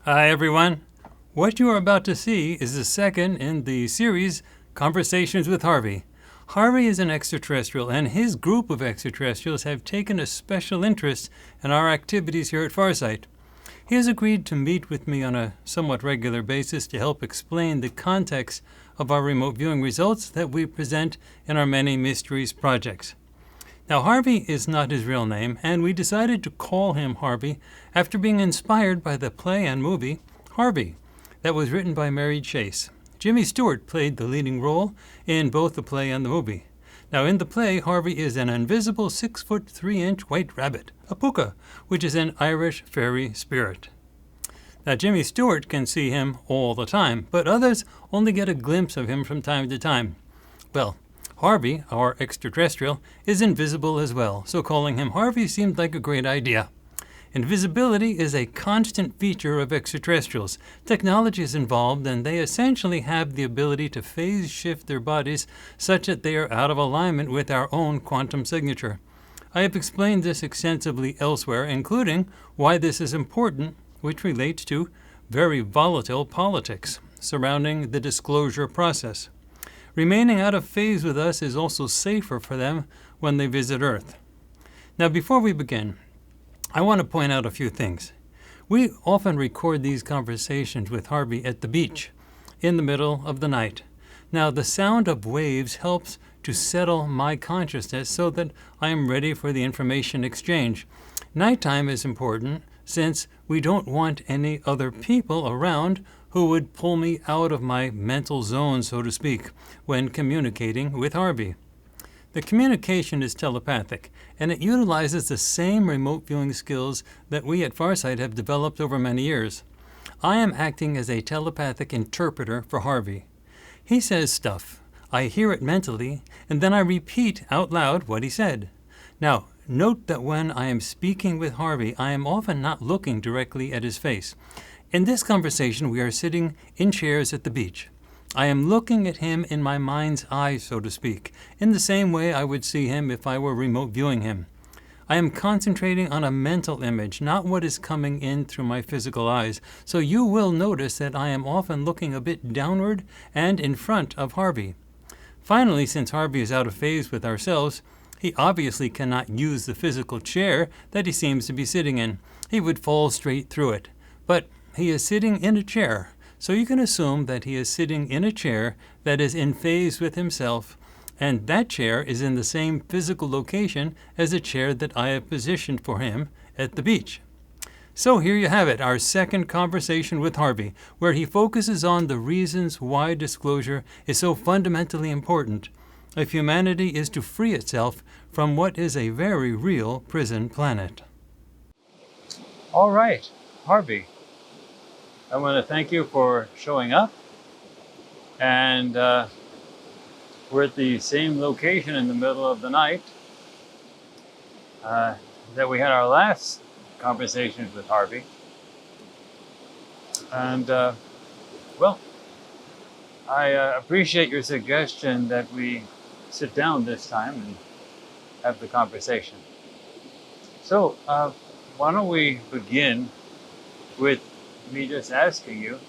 Hi, everyone. What you are about to see is the second in the series Conversations with Harvey. Harvey is an extraterrestrial, and his group of extraterrestrials have taken a special interest in our activities here at Farsight. He has agreed to meet with me on a somewhat regular basis to help explain the context of our remote viewing results that we present in our many mysteries projects. Now, Harvey is not his real name, and we decided to call him Harvey after being inspired by the play and movie Harvey that was written by Mary Chase. Jimmy Stewart played the leading role in both the play and the movie. Now, in the play, Harvey is an invisible 6'3" white rabbit, a puka, which is an Irish fairy spirit. Now, Jimmy Stewart can see him all the time, but others only get a glimpse of him from time to time. Well, Harvey, our extraterrestrial, is invisible as well, so calling him Harvey seemed like a great idea. Invisibility is a constant feature of extraterrestrials. Technology is involved, and they essentially have the ability to phase shift their bodies such that they are out of alignment with our own quantum signature. I have explained this extensively elsewhere, including why this is important, which relates to very volatile politics surrounding the disclosure process. Remaining out of phase with us is also safer for them when they visit Earth. Now, before we begin, I want to point out a few things. We often record these conversations with Harvey at the beach in the middle of the night. Now, the sound of waves helps to settle my consciousness so that I am ready for the information exchange. Nighttime is important since we don't want any other people around who would pull me out of my mental zone, so to speak, when communicating with Harvey. The communication is telepathic, and it utilizes the same remote viewing skills that we at Farsight have developed over many years. I am acting as a telepathic interpreter for Harvey. He says stuff, I hear it mentally, and then I repeat out loud what he said. Now, note that when I am speaking with Harvey, I am often not looking directly at his face. In this conversation, we are sitting in chairs at the beach. I am looking at him in my mind's eye, so to speak, in the same way I would see him if I were remote viewing him. I am concentrating on a mental image, not what is coming in through my physical eyes, so you will notice that I am often looking a bit downward and in front of Harvey. Finally, since Harvey is out of phase with ourselves, he obviously cannot use the physical chair that he seems to be sitting in. He would fall straight through it. But he is sitting in a chair, so you can assume that he is sitting in a chair that is in phase with himself, and that chair is in the same physical location as the chair that I have positioned for him at the beach. So here you have it, our second conversation with Harvey, where he focuses on the reasons why disclosure is so fundamentally important if humanity is to free itself from what is a very real prison planet. All right, Harvey, I want to thank you for showing up, and we're at the same location in the middle of the night that we had our last conversations with Harvey. And well, I appreciate your suggestion that we sit down this time and have the conversation. So why don't we begin with me just asking you,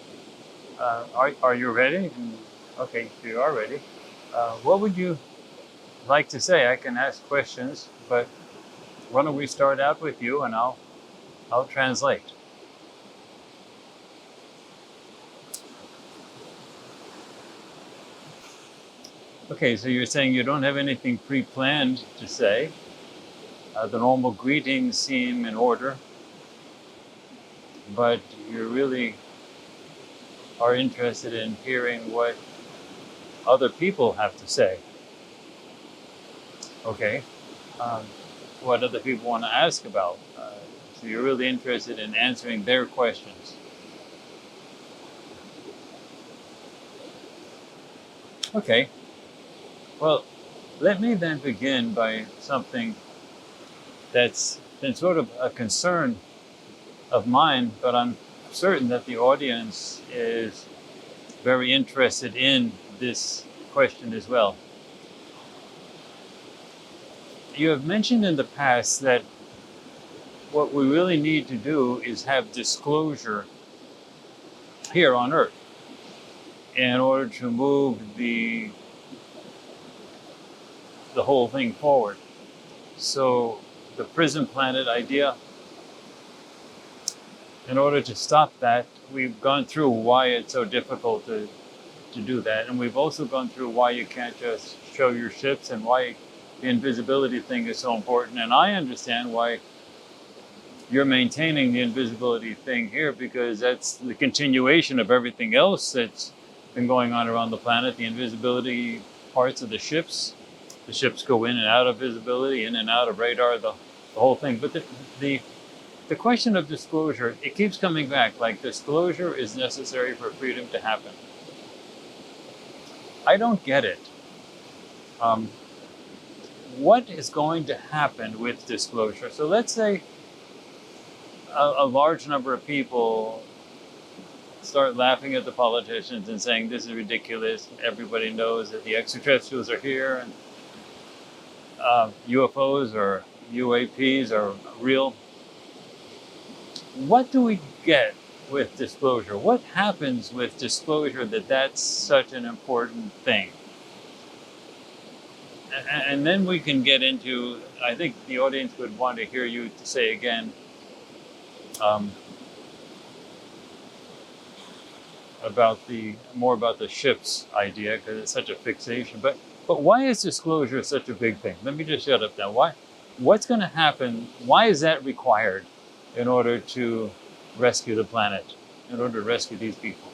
are you ready? Okay, so you are ready. What would you like to say? I can ask questions, but why don't we start out with you, and I'll translate. Okay, so you're saying you don't have anything pre-planned to say. The normal greetings seem in order, but you really are interested in hearing what other people have to say. Okay. What other people want to ask about. So you're really interested in answering their questions. Okay. Well, let me then begin by something that's been sort of a concern of mine, but I'm certain that the audience is very interested in this question as well. You have mentioned in the past that what we really need to do is have disclosure here on Earth in order to move the whole thing forward. So the prison planet idea, in order to stop that, we've gone through why it's so difficult to do that. And we've also gone through why you can't just show your ships and why the invisibility thing is so important. And I understand why you're maintaining the invisibility thing here, because that's the continuation of everything else that's been going on around the planet. The invisibility parts of the ships go in and out of visibility, in and out of radar, the whole thing. But the question of disclosure, it keeps coming back, like disclosure is necessary for freedom to happen. I don't get it. What is going to happen with disclosure? So let's say a large number of people start laughing at the politicians and saying this is ridiculous. Everybody knows that the extraterrestrials are here and UFOs or UAPs are real. What do we get with disclosure? What happens with disclosure that's such an important thing? And then we can get into, I think the audience would want to hear you to say again, more about the ships idea, because it's such a fixation. But why is disclosure such a big thing? Let me just shut up now. What's going to happen? Why is that required in order to rescue the planet, in order to rescue these people?